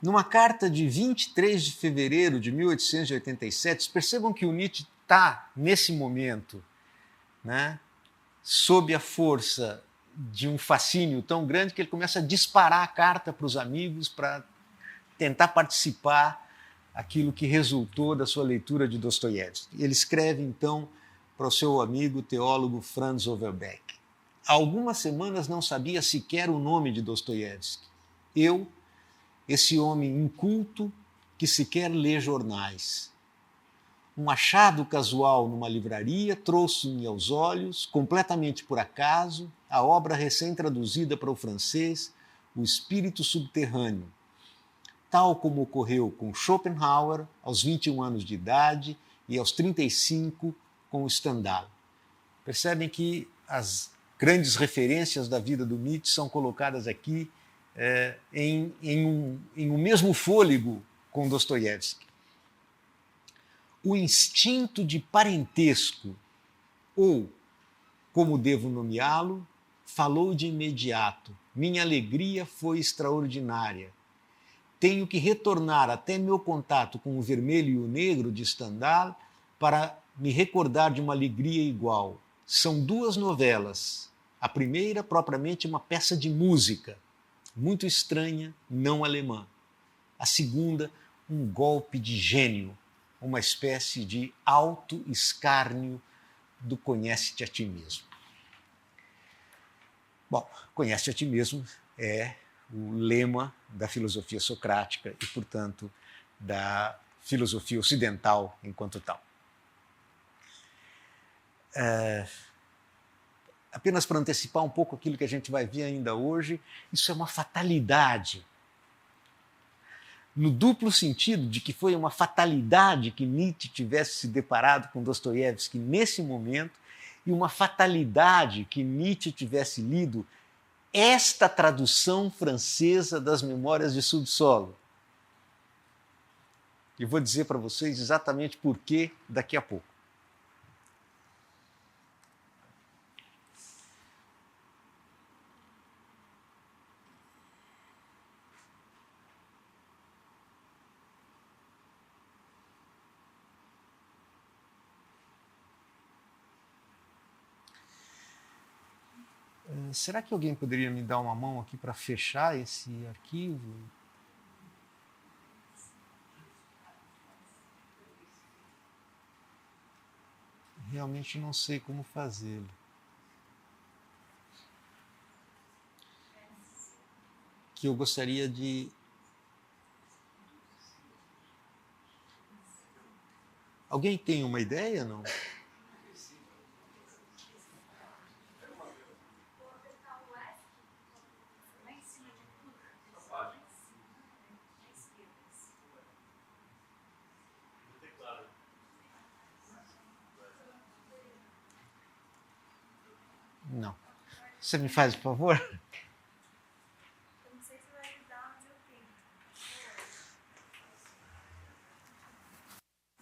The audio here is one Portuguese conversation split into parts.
Numa carta de 23 de fevereiro de 1887, percebam que o Nietzsche está, nesse momento, né, sob a força de um fascínio tão grande que ele começa a disparar a carta para os amigos para tentar participar aquilo que resultou da sua leitura de Dostoiévski. Ele escreve, então, para o seu amigo teólogo Franz Overbeck. Há algumas semanas não sabia sequer o nome de Dostoiévski. Eu, esse homem inculto que sequer lê jornais. Um achado casual numa livraria trouxe-me aos olhos, completamente por acaso, a obra recém-traduzida para o francês, O Espírito Subterrâneo, tal como ocorreu com Schopenhauer aos 21 anos de idade e aos 35 com Stendhal. Percebem que as grandes referências da vida do Nietzsche são colocadas aqui em um mesmo fôlego com Dostoiévski. O instinto de parentesco, ou, como devo nomeá-lo, falou de imediato. Minha alegria foi extraordinária. Tenho que retornar até meu contato com o vermelho e o negro de Stendhal para me recordar de uma alegria igual. São duas novelas. A primeira, propriamente, uma peça de música, muito estranha, não alemã. A segunda, um golpe de gênio, uma espécie de auto-escárnio do conhece-te a ti mesmo. Bom, conhece-te a ti mesmo é o lema da filosofia socrática e, portanto, da filosofia ocidental enquanto tal. Apenas para antecipar um pouco aquilo que a gente vai ver ainda hoje, isso é uma fatalidade. No duplo sentido de que foi uma fatalidade que Nietzsche tivesse se deparado com Dostoiévski nesse momento e uma fatalidade que Nietzsche tivesse lido esta tradução francesa das Memórias de Subsolo. E vou dizer para vocês exatamente por quê daqui a pouco. Será que alguém poderia me dar uma mão aqui para fechar esse arquivo? Realmente não sei como fazê-lo. Que eu gostaria de... Alguém tem uma ideia, não? Não. Você me faz, por favor? Eu não sei se vai ajudar, mas eu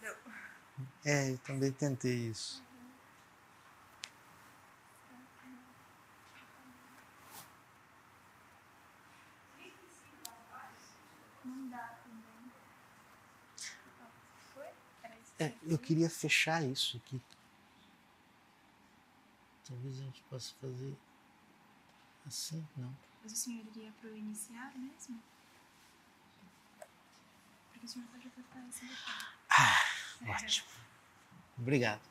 tento. Eu também tentei isso. Não dá também. Foi? Eu queria fechar isso aqui. Talvez a gente possa fazer assim, não. Mas o senhor iria para o iniciar mesmo? Porque o senhor pode apertar esse botão. Ótimo. Obrigado.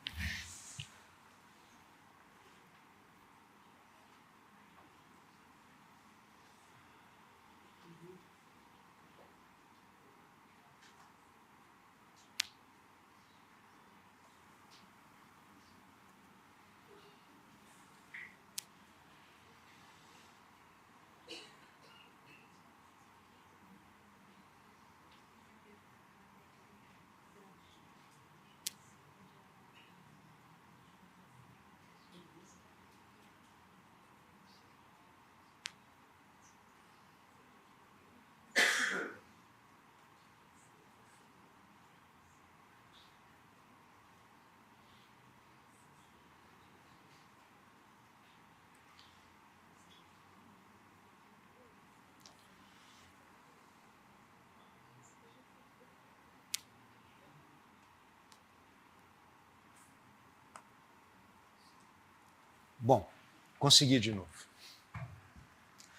Consegui de novo.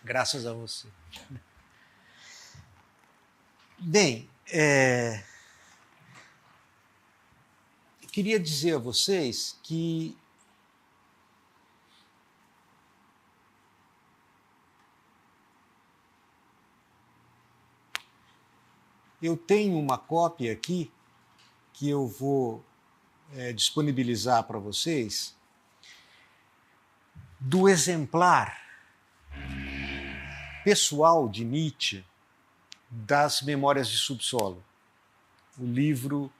Graças a você. Bem, queria dizer a vocês que eu tenho uma cópia aqui que eu vou disponibilizar para vocês do exemplar pessoal de Nietzsche das Memórias de Subsolo, o livro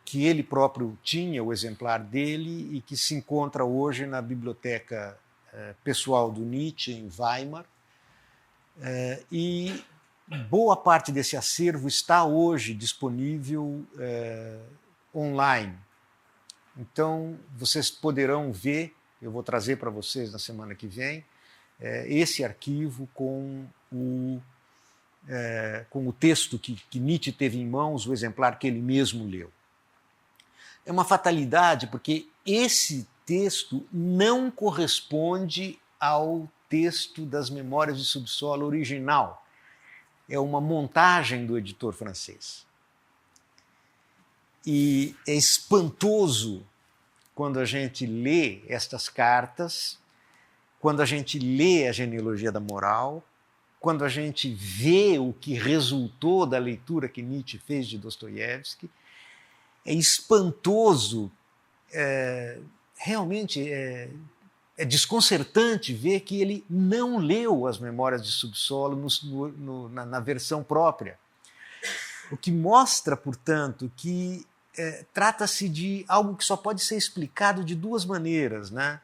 que ele próprio tinha, o exemplar dele, e que se encontra hoje na biblioteca pessoal do Nietzsche, em Weimar, e boa parte desse acervo está hoje disponível online. Então, vocês poderão ver, eu vou trazer para vocês na semana que vem, esse arquivo com o texto que Nietzsche teve em mãos, o exemplar que ele mesmo leu. É uma fatalidade, porque esse texto não corresponde ao texto das Memórias de Subsolo original. É uma montagem do editor francês. E é espantoso quando a gente lê estas cartas, quando a gente lê a Genealogia da Moral, quando a gente vê o que resultou da leitura que Nietzsche fez de Dostoiévski. É espantoso, realmente é desconcertante ver que ele não leu as Memórias de Subsolo na versão própria. O que mostra, portanto, que trata-se de algo que só pode ser explicado de duas maneiras, né?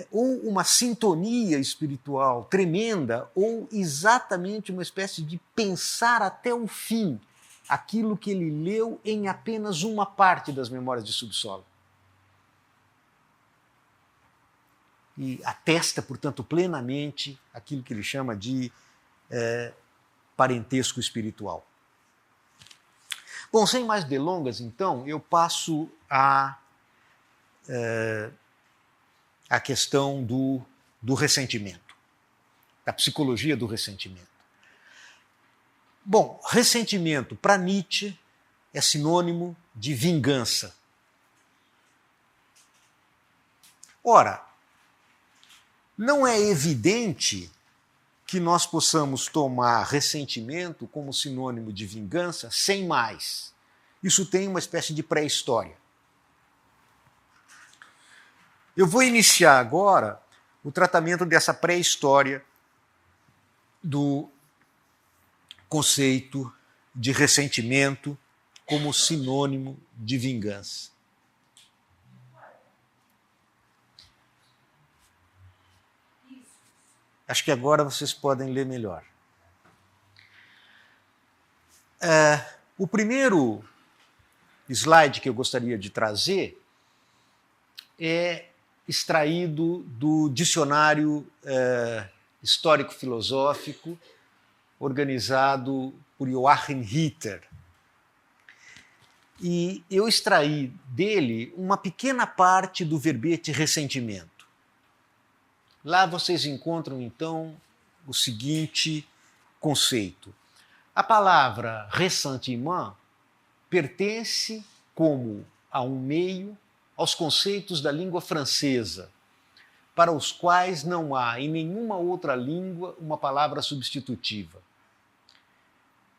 Ou uma sintonia espiritual tremenda, ou exatamente uma espécie de pensar até o fim aquilo que ele leu em apenas uma parte das Memórias de Subsolo. E atesta, portanto, plenamente aquilo que ele chama de parentesco espiritual. Bom, sem mais delongas, então, eu passo à questão do ressentimento, da psicologia do ressentimento. Bom, ressentimento para Nietzsche é sinônimo de vingança. Ora, não é evidente que nós possamos tomar ressentimento como sinônimo de vingança sem mais. Isso tem uma espécie de pré-história. Eu vou iniciar agora o tratamento dessa pré-história do conceito de ressentimento como sinônimo de vingança. Acho que agora vocês podem ler melhor. O primeiro slide que eu gostaria de trazer é extraído do dicionário histórico-filosófico organizado por Joachim Ritter. E eu extraí dele uma pequena parte do verbete ressentimento. Lá vocês encontram, então, o seguinte conceito. A palavra ressentiment pertence, como a um meio, aos conceitos da língua francesa, para os quais não há em nenhuma outra língua uma palavra substitutiva.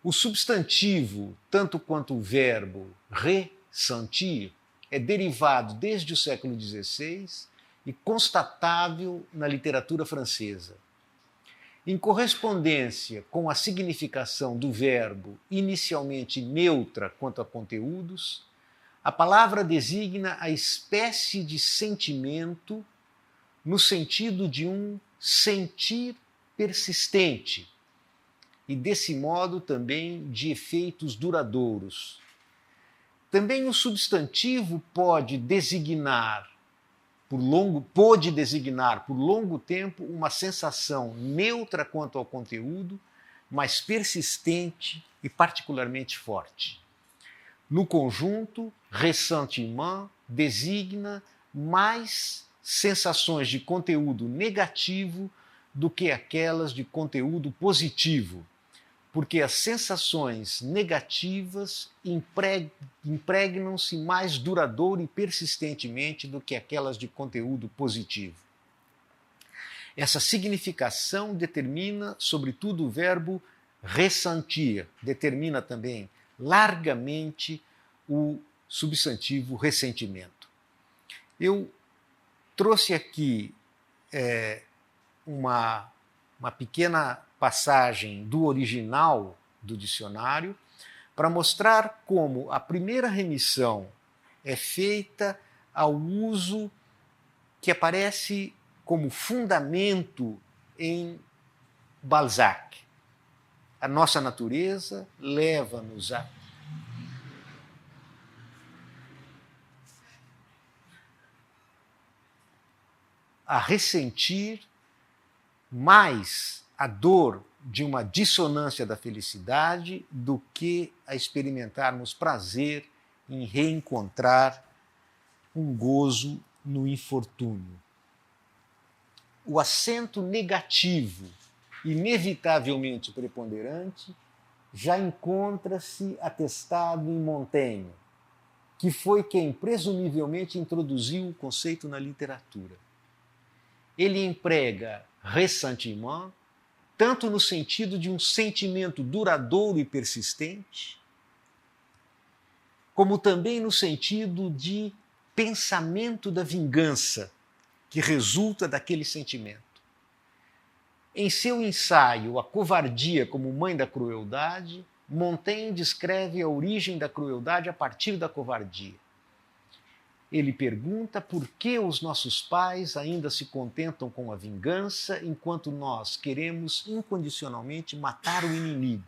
O substantivo, tanto quanto o verbo ressentir, é derivado desde o século XVI e constatável na literatura francesa. Em correspondência com a significação do verbo inicialmente neutra quanto a conteúdos, a palavra designa a espécie de sentimento no sentido de um sentir persistente e, desse modo, também de efeitos duradouros. Também o substantivo pode designar por longo tempo uma sensação neutra quanto ao conteúdo, mas persistente e particularmente forte. No conjunto, ressentiment designa mais sensações de conteúdo negativo do que aquelas de conteúdo positivo, porque as sensações negativas impregnam-se mais duradouro e persistentemente do que aquelas de conteúdo positivo. Essa significação determina, sobretudo, o verbo ressentir, determina também largamente o substantivo ressentimento. Eu trouxe aqui uma pequena passagem do original do dicionário para mostrar como a primeira remissão é feita ao uso que aparece como fundamento em Balzac. A nossa natureza leva-nos a ressentir mais a dor de uma dissonância da felicidade do que a experimentarmos prazer em reencontrar um gozo no infortúnio. O acento negativo, inevitavelmente preponderante, já encontra-se atestado em Montaigne, que foi quem presumivelmente introduziu o conceito na literatura. Ele emprega ressentiment tanto no sentido de um sentimento duradouro e persistente, como também no sentido de pensamento da vingança que resulta daquele sentimento. Em seu ensaio A Covardia como Mãe da Crueldade, Montaigne descreve a origem da crueldade a partir da covardia. Ele pergunta por que os nossos pais ainda se contentam com a vingança enquanto nós queremos incondicionalmente matar o inimigo.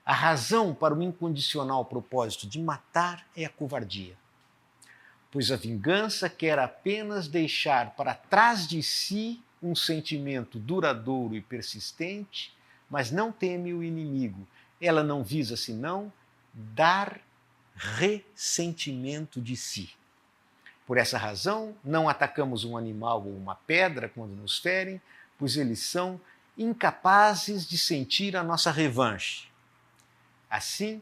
A razão para o incondicional propósito de matar é a covardia, pois a vingança quer apenas deixar para trás de si um sentimento duradouro e persistente, mas não teme o inimigo. Ela não visa senão dar ressentimento de si. Por essa razão, não atacamos um animal ou uma pedra quando nos ferem, pois eles são incapazes de sentir a nossa revanche. Assim,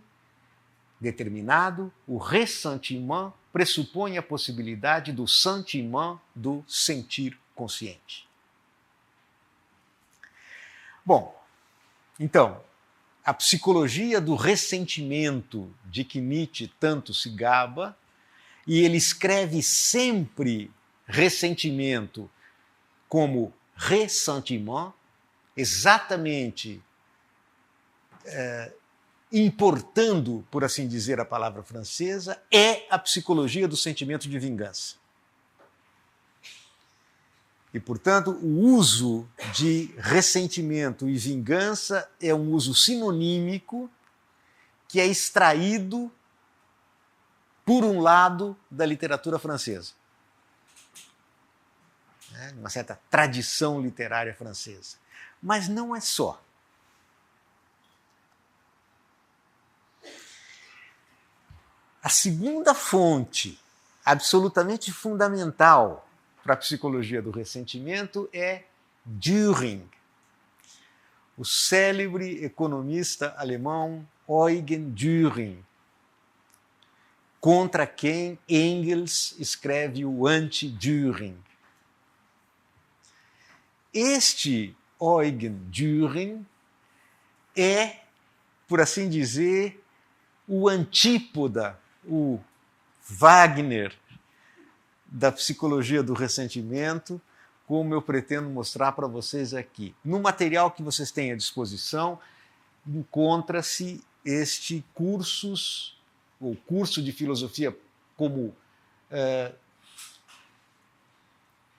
determinado, o ressentiment pressupõe a possibilidade do sentiment, do sentir consciente. Bom, então, a psicologia do ressentimento de que Nietzsche tanto se gaba, e ele escreve sempre ressentimento como ressentiment, exatamente importando, por assim dizer, a palavra francesa, é a psicologia do sentimento de vingança. E, portanto, o uso de ressentimento e vingança é um uso sinonímico que é extraído, por um lado, da literatura francesa. Uma certa tradição literária francesa. Mas não é só. A segunda fonte, absolutamente fundamental para a psicologia do ressentimento, é Dühring, o célebre economista alemão Eugen Dühring, contra quem Engels escreve o Anti-Dühring. Este Eugen Dühring é, por assim dizer, o antípoda, o Wagner da psicologia do ressentimento, como eu pretendo mostrar para vocês aqui. No material que vocês têm à disposição, encontra-se este o curso de filosofia como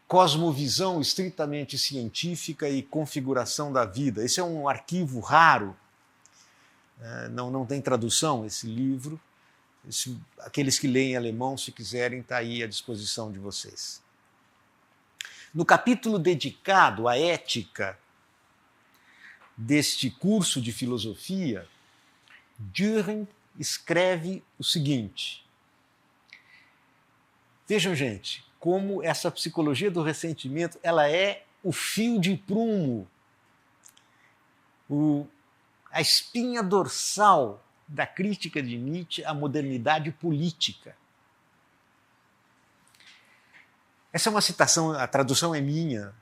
cosmovisão estritamente científica e configuração da vida. Esse é um arquivo raro, não tem tradução esse livro. Aqueles que leem alemão, se quiserem, está aí à disposição de vocês. No capítulo dedicado à ética deste curso de filosofia, Dühring escreve o seguinte. Vejam, gente, como essa psicologia do ressentimento ela é o fio de prumo, a espinha dorsal da crítica de Nietzsche à modernidade política. Essa é uma citação, a tradução é minha.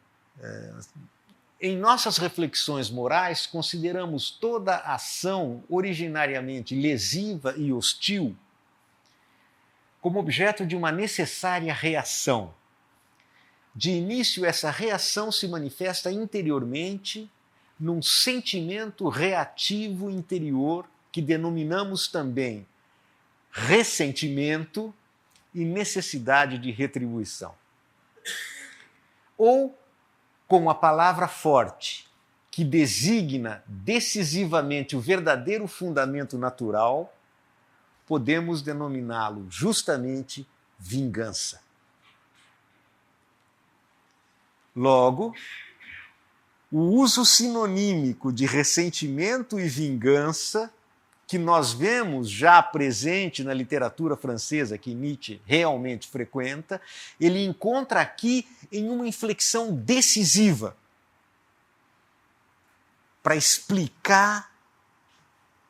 Em nossas reflexões morais, consideramos toda ação originariamente lesiva e hostil como objeto de uma necessária reação. De início, essa reação se manifesta interiormente num sentimento reativo interior que denominamos também ressentimento e necessidade de retribuição. Ou, com a palavra forte, que designa decisivamente o verdadeiro fundamento natural, podemos denominá-lo justamente vingança. Logo, o uso sinonímico de ressentimento e vingança, que nós vemos já presente na literatura francesa que Nietzsche realmente frequenta, ele encontra aqui em uma inflexão decisiva para explicar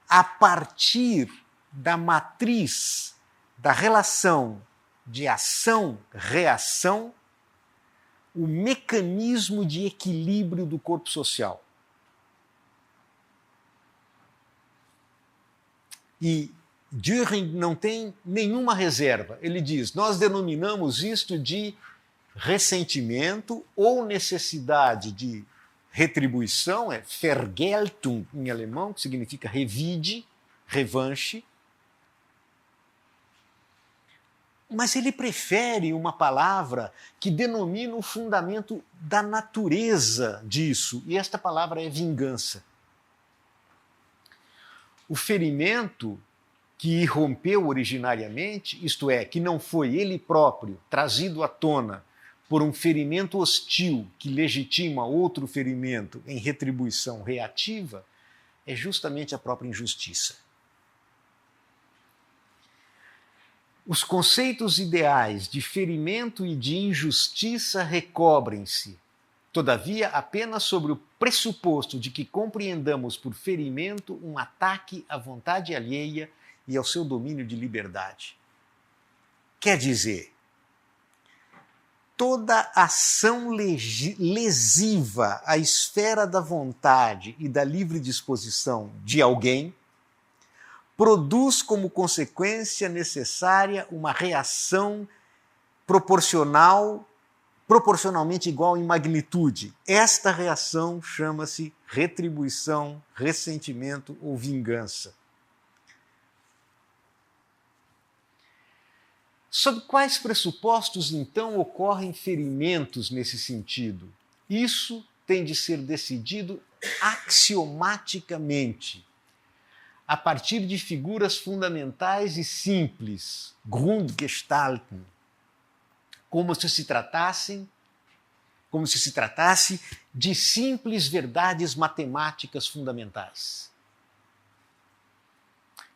a partir da matriz da relação de ação-reação o mecanismo de equilíbrio do corpo social. E Dühring não tem nenhuma reserva. Ele diz, nós denominamos isto de ressentimento ou necessidade de retribuição, é Vergeltung em alemão, que significa revide, revanche. Mas ele prefere uma palavra que denomina o fundamento da natureza disso, e esta palavra é vingança. O ferimento que irrompeu originariamente, isto é, que não foi ele próprio trazido à tona por um ferimento hostil que legitima outro ferimento em retribuição reativa, é justamente a própria injustiça. Os conceitos ideais de ferimento e de injustiça recobrem-se, todavia, apenas sobre o pressuposto de que compreendamos por ferimento um ataque à vontade alheia e ao seu domínio de liberdade. Quer dizer, toda ação lesiva à esfera da vontade e da livre disposição de alguém produz como consequência necessária uma reação proporcionalmente igual em magnitude. Esta reação chama-se retribuição, ressentimento ou vingança. Sob quais pressupostos, então, ocorrem ferimentos nesse sentido? Isso tem de ser decidido axiomaticamente, a partir de figuras fundamentais e simples, Grundgestalten, como se se tratasse de simples verdades matemáticas fundamentais,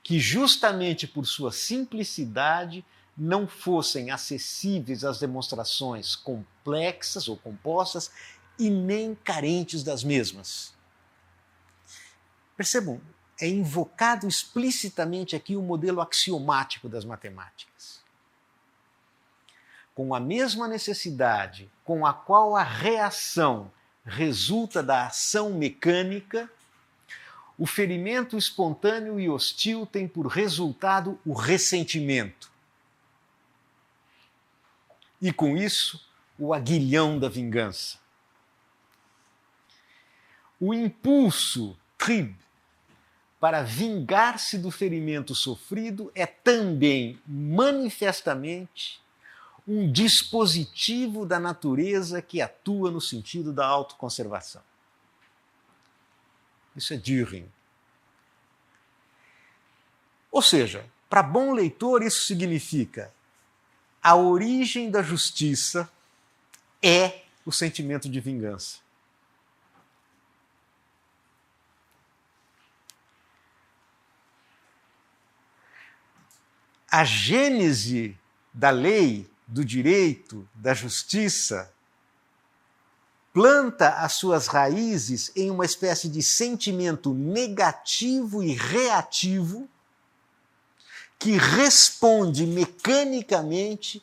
que justamente por sua simplicidade não fossem acessíveis às demonstrações complexas ou compostas e nem carentes das mesmas. Percebam, é invocado explicitamente aqui o modelo axiomático das matemáticas. Com a mesma necessidade com a qual a reação resulta da ação mecânica, o ferimento espontâneo e hostil tem por resultado o ressentimento. E com isso, o aguilhão da vingança. O impulso, Trieb, para vingar-se do ferimento sofrido é também manifestamente um dispositivo da natureza que atua no sentido da autoconservação. Isso é Dühring. Ou seja, para bom leitor, isso significa a origem da justiça é o sentimento de vingança. A gênese da lei do direito, da justiça, planta as suas raízes em uma espécie de sentimento negativo e reativo que responde mecanicamente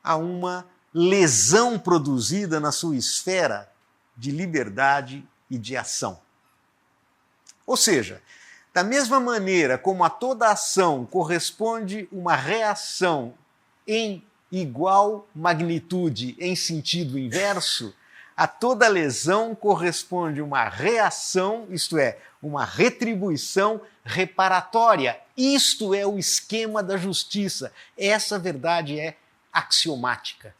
a uma lesão produzida na sua esfera de liberdade e de ação. Ou seja, da mesma maneira como a toda ação corresponde uma reação em igual magnitude em sentido inverso, a toda lesão corresponde uma reação, isto é, uma retribuição reparatória. Isto é o esquema da justiça. Essa verdade é axiomática.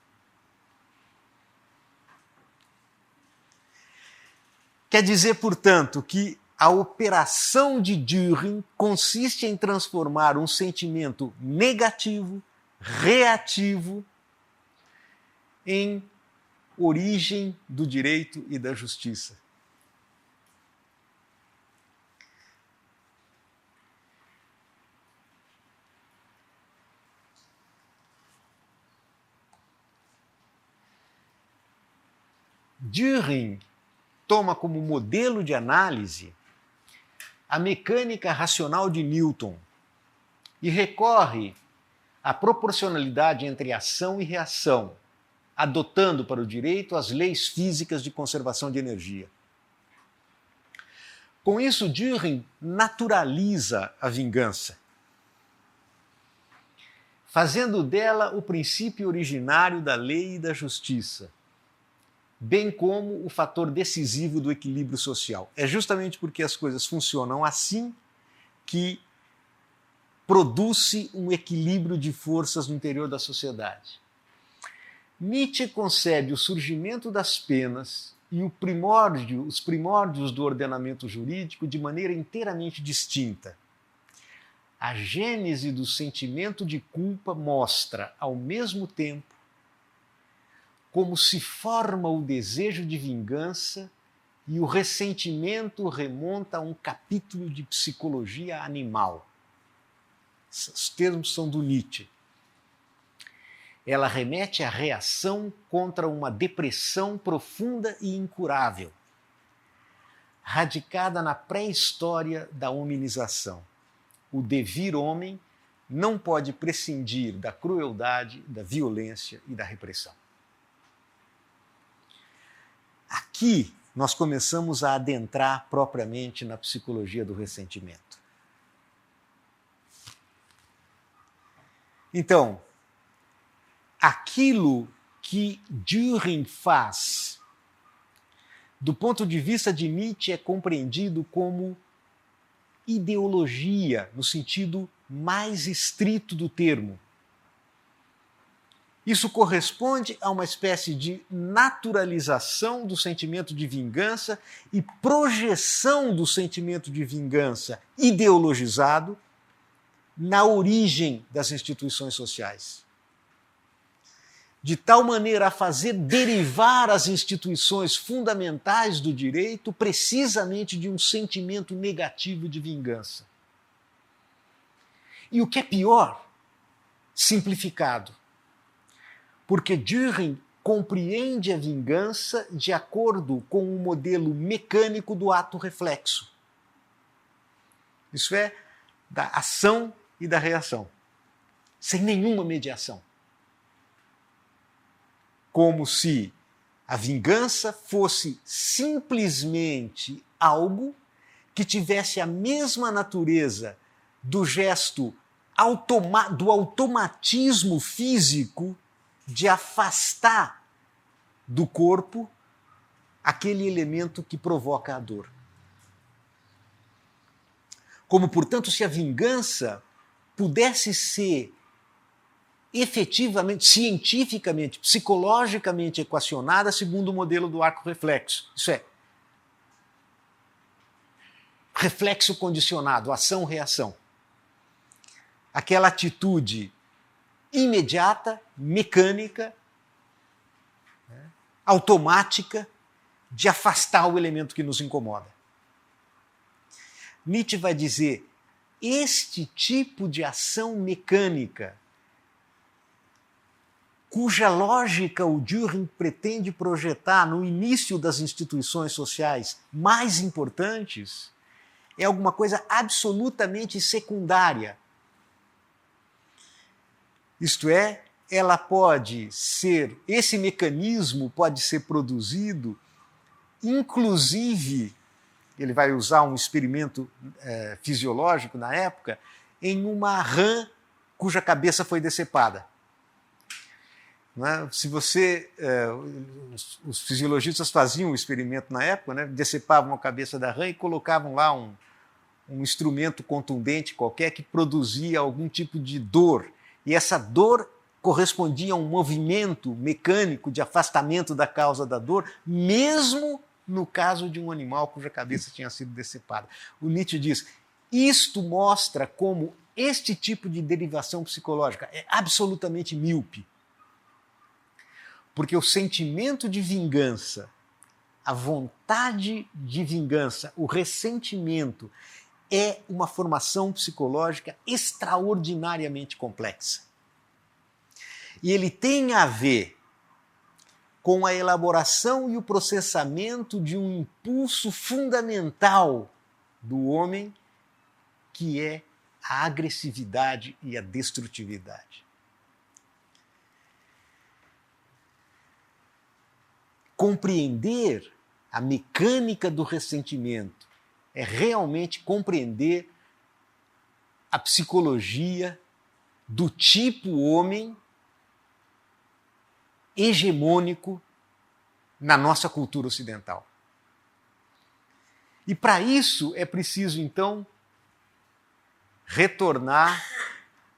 Quer dizer, portanto, que a operação de Dühring consiste em transformar um sentimento negativo, reativo, em origem do direito e da justiça. Dühring toma como modelo de análise a mecânica racional de Newton e recorre à proporcionalidade entre ação e reação, adotando para o direito as leis físicas de conservação de energia. Com isso, Dühring naturaliza a vingança, fazendo dela o princípio originário da lei e da justiça, bem como o fator decisivo do equilíbrio social. É justamente porque as coisas funcionam assim que produz-se um equilíbrio de forças no interior da sociedade. Nietzsche concebe o surgimento das penas e os primórdios do ordenamento jurídico de maneira inteiramente distinta. A gênese do sentimento de culpa mostra, ao mesmo tempo, como se forma o desejo de vingança e o ressentimento remonta a um capítulo de psicologia animal. Os termos são do Nietzsche. Ela remete à reação contra uma depressão profunda e incurável, radicada na pré-história da hominização. O devir homem não pode prescindir da crueldade, da violência e da repressão. Aqui nós começamos a adentrar propriamente na psicologia do ressentimento. Então, aquilo que Dühring faz, do ponto de vista de Nietzsche, é compreendido como ideologia, no sentido mais estrito do termo. Isso corresponde a uma espécie de naturalização do sentimento de vingança e projeção do sentimento de vingança ideologizado na origem das instituições sociais. De tal maneira a fazer derivar as instituições fundamentais do direito precisamente de um sentimento negativo de vingança. E o que é pior, simplificado, porque Dühring compreende a vingança de acordo com o modelo mecânico do ato reflexo. Isso é, da ação e da reação, sem nenhuma mediação. Como se a vingança fosse simplesmente algo que tivesse a mesma natureza do gesto do automatismo físico de afastar do corpo aquele elemento que provoca a dor. Como, portanto, se a vingança pudesse ser efetivamente, cientificamente, psicologicamente equacionada segundo o modelo do arco reflexo. Isso é, reflexo condicionado, ação-reação. Aquela atitude imediata, mecânica, automática, de afastar o elemento que nos incomoda. Nietzsche vai dizer, este tipo de ação mecânica cuja lógica o Dühring pretende projetar no início das instituições sociais mais importantes, é alguma coisa absolutamente secundária. Isto é, ela pode ser, esse mecanismo pode ser produzido, inclusive, ele vai usar um experimento fisiológico na época, em uma rã cuja cabeça foi decepada. Se você, os fisiologistas faziam o experimento na época, né, decepavam a cabeça da rã e colocavam lá um instrumento contundente qualquer que produzia algum tipo de dor. E essa dor correspondia a um movimento mecânico de afastamento da causa da dor, mesmo no caso de um animal cuja cabeça tinha sido decepada. O Nietzsche diz, isto mostra como este tipo de derivação psicológica é absolutamente míope. Porque o sentimento de vingança, a vontade de vingança, o ressentimento, é uma formação psicológica extraordinariamente complexa. E ele tem a ver com a elaboração e o processamento de um impulso fundamental do homem, que é a agressividade e a destrutividade. Compreender a mecânica do ressentimento é realmente compreender a psicologia do tipo homem hegemônico na nossa cultura ocidental. E para isso é preciso, então, retornar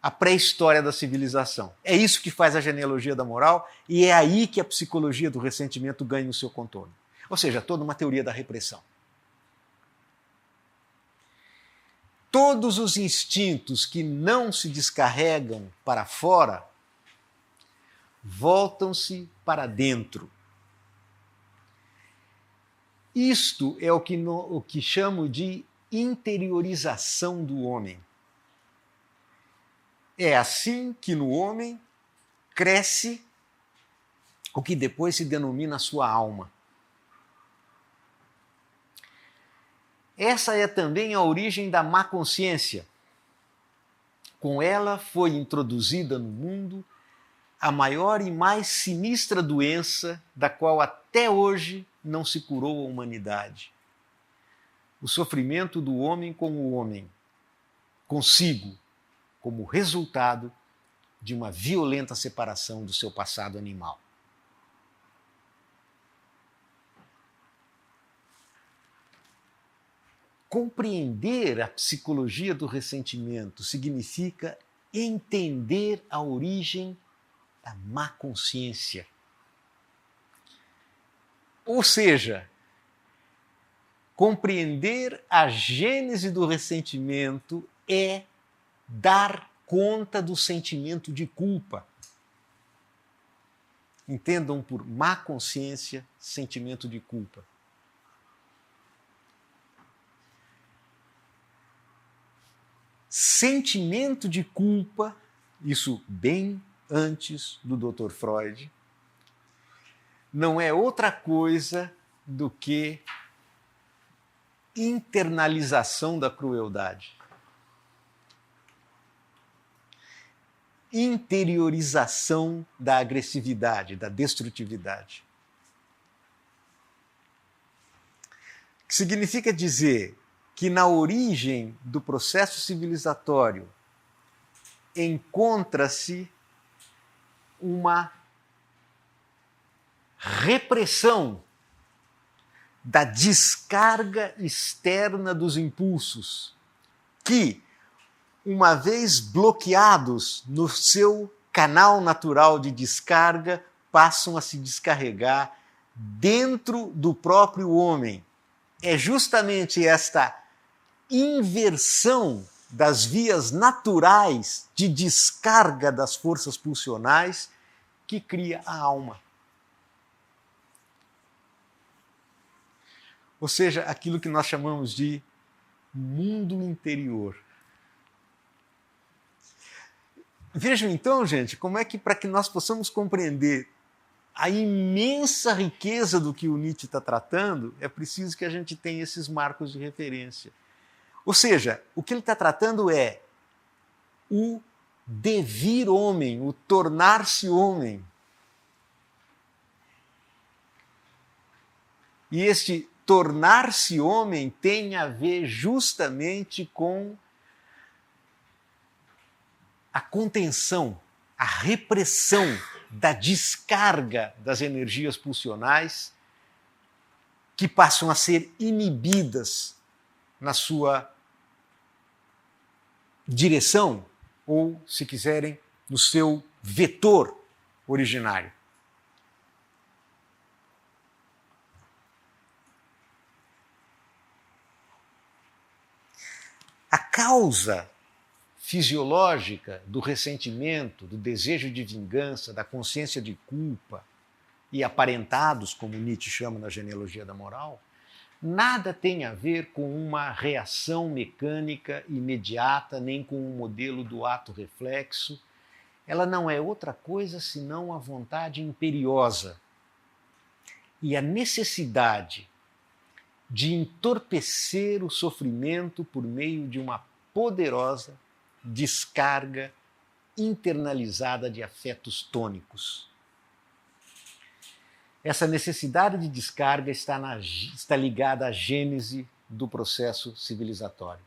à pré-história da civilização. É isso que faz a genealogia da moral e é aí que a psicologia do ressentimento ganha o seu contorno. Ou seja, toda uma teoria da repressão. Todos os instintos que não se descarregam para fora voltam-se para dentro. Isto é o que chamo de interiorização do homem. É assim que no homem cresce o que depois se denomina sua alma. Essa é também a origem da má consciência. Com ela foi introduzida no mundo a maior e mais sinistra doença da qual até hoje não se curou a humanidade. O sofrimento do homem com o homem, consigo, como resultado de uma violenta separação do seu passado animal. Compreender a psicologia do ressentimento significa entender a origem da má consciência. Ou seja, compreender a gênese do ressentimento é dar conta do sentimento de culpa. Entendam por má consciência, sentimento de culpa. Sentimento de culpa, isso bem antes do Dr. Freud, não é outra coisa do que internalização da crueldade. Interiorização da agressividade, da destrutividade. Que significa dizer que na origem do processo civilizatório encontra-se uma repressão da descarga externa dos impulsos, que, uma vez bloqueados no seu canal natural de descarga, passam a se descarregar dentro do próprio homem. É justamente esta inversão das vias naturais de descarga das forças pulsionais que cria a alma. Ou seja, aquilo que nós chamamos de mundo interior. Vejam então, gente, como é que para que nós possamos compreender a imensa riqueza do que o Nietzsche está tratando, é preciso que a gente tenha esses marcos de referência. Ou seja, o que ele está tratando é o devir homem, o tornar-se homem. E este tornar-se homem tem a ver justamente com a contenção, a repressão da descarga das energias pulsionais que passam a ser inibidas na sua direção, ou, se quiserem, no seu vetor originário. A causa fisiológica do ressentimento, do desejo de vingança, da consciência de culpa e aparentados, como Nietzsche chama na genealogia da moral, nada tem a ver com uma reação mecânica imediata, nem com um modelo do ato reflexo. Ela não é outra coisa senão a vontade imperiosa e a necessidade de entorpecer o sofrimento por meio de uma poderosa descarga internalizada de afetos tônicos. Essa necessidade de descarga está ligada à gênese do processo civilizatório.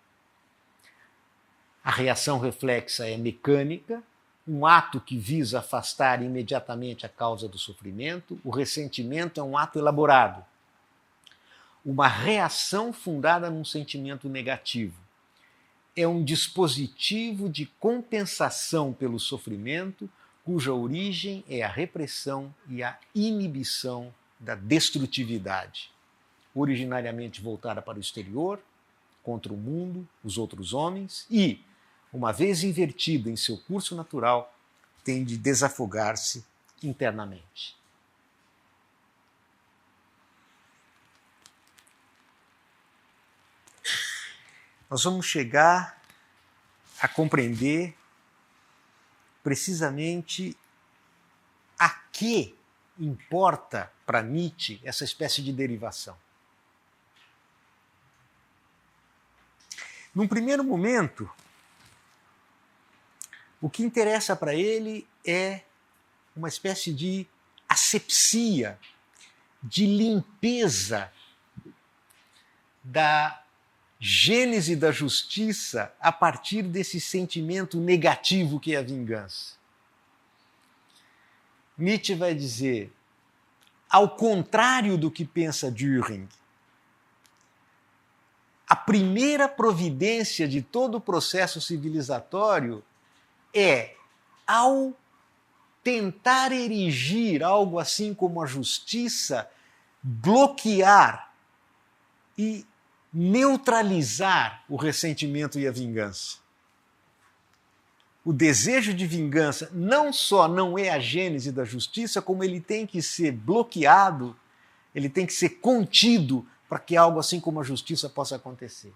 A reação reflexa é mecânica, um ato que visa afastar imediatamente a causa do sofrimento. O ressentimento é um ato elaborado, uma reação fundada num sentimento negativo. É um dispositivo de compensação pelo sofrimento, cuja origem é a repressão e a inibição da destrutividade, originariamente voltada para o exterior, contra o mundo, os outros homens, e, uma vez invertido em seu curso natural, tem de desafogar-se internamente. Nós vamos chegar a compreender precisamente a que importa para Nietzsche essa espécie de derivação. Num primeiro momento, o que interessa para ele é uma espécie de asepsia, de limpeza da gênese da justiça a partir desse sentimento negativo que é a vingança. Nietzsche vai dizer, ao contrário do que pensa Dühring, a primeira providência de todo o processo civilizatório é, ao tentar erigir algo assim como a justiça, bloquear e neutralizar o ressentimento e a vingança. O desejo de vingança não só não é a gênese da justiça, como ele tem que ser bloqueado, ele tem que ser contido para que algo assim como a justiça possa acontecer.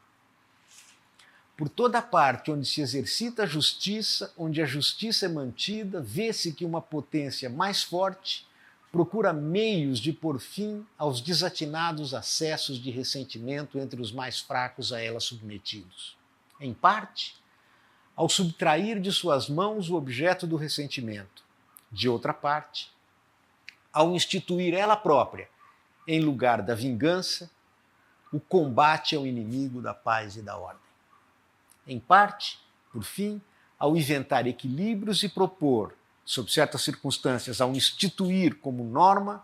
Por toda parte onde se exercita a justiça, onde a justiça é mantida, vê-se que uma potência mais forte procura meios de pôr fim aos desatinados acessos de ressentimento entre os mais fracos a ela submetidos. Em parte, ao subtrair de suas mãos o objeto do ressentimento. De outra parte, ao instituir ela própria, em lugar da vingança, o combate ao inimigo da paz e da ordem. Em parte, por fim, ao inventar equilíbrios e propor, sob certas circunstâncias, ao instituir como norma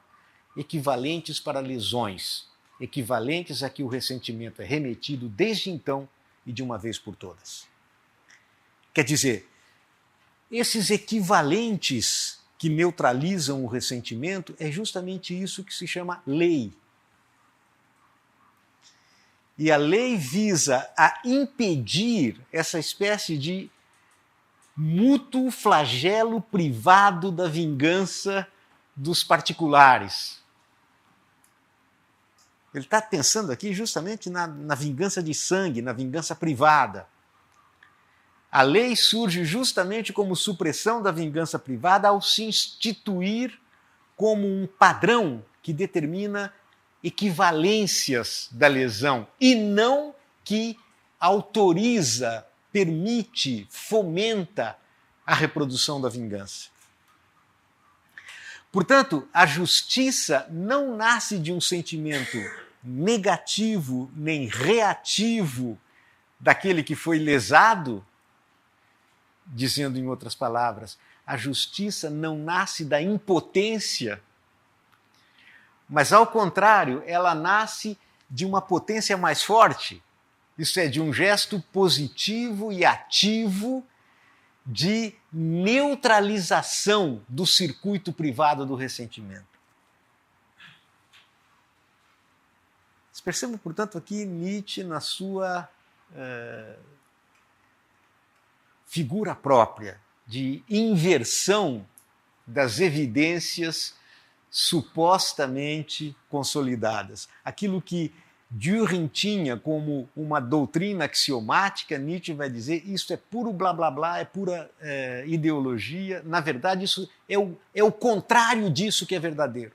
equivalentes para lesões, equivalentes a que o ressentimento é remetido desde então e de uma vez por todas. Quer dizer, esses equivalentes que neutralizam o ressentimento é justamente isso que se chama lei. E a lei visa a impedir essa espécie de mútuo flagelo privado da vingança dos particulares. Ele está pensando aqui justamente na vingança de sangue, na vingança privada. A lei surge justamente como supressão da vingança privada ao se instituir como um padrão que determina equivalências da lesão e não que autoriza, permite, fomenta a reprodução da vingança. Portanto, a justiça não nasce de um sentimento negativo nem reativo daquele que foi lesado, dizendo em outras palavras, a justiça não nasce da impotência, mas ao contrário, ela nasce de uma potência mais forte, isso é, de um gesto positivo e ativo de neutralização do circuito privado do ressentimento. Vocês percebem, portanto, aqui Nietzsche na sua figura própria de inversão das evidências supostamente consolidadas. Aquilo que Dürer tinha como uma doutrina axiomática, Nietzsche vai dizer isso é puro blá blá blá, é pura ideologia. Na verdade, isso é o contrário disso que é verdadeiro.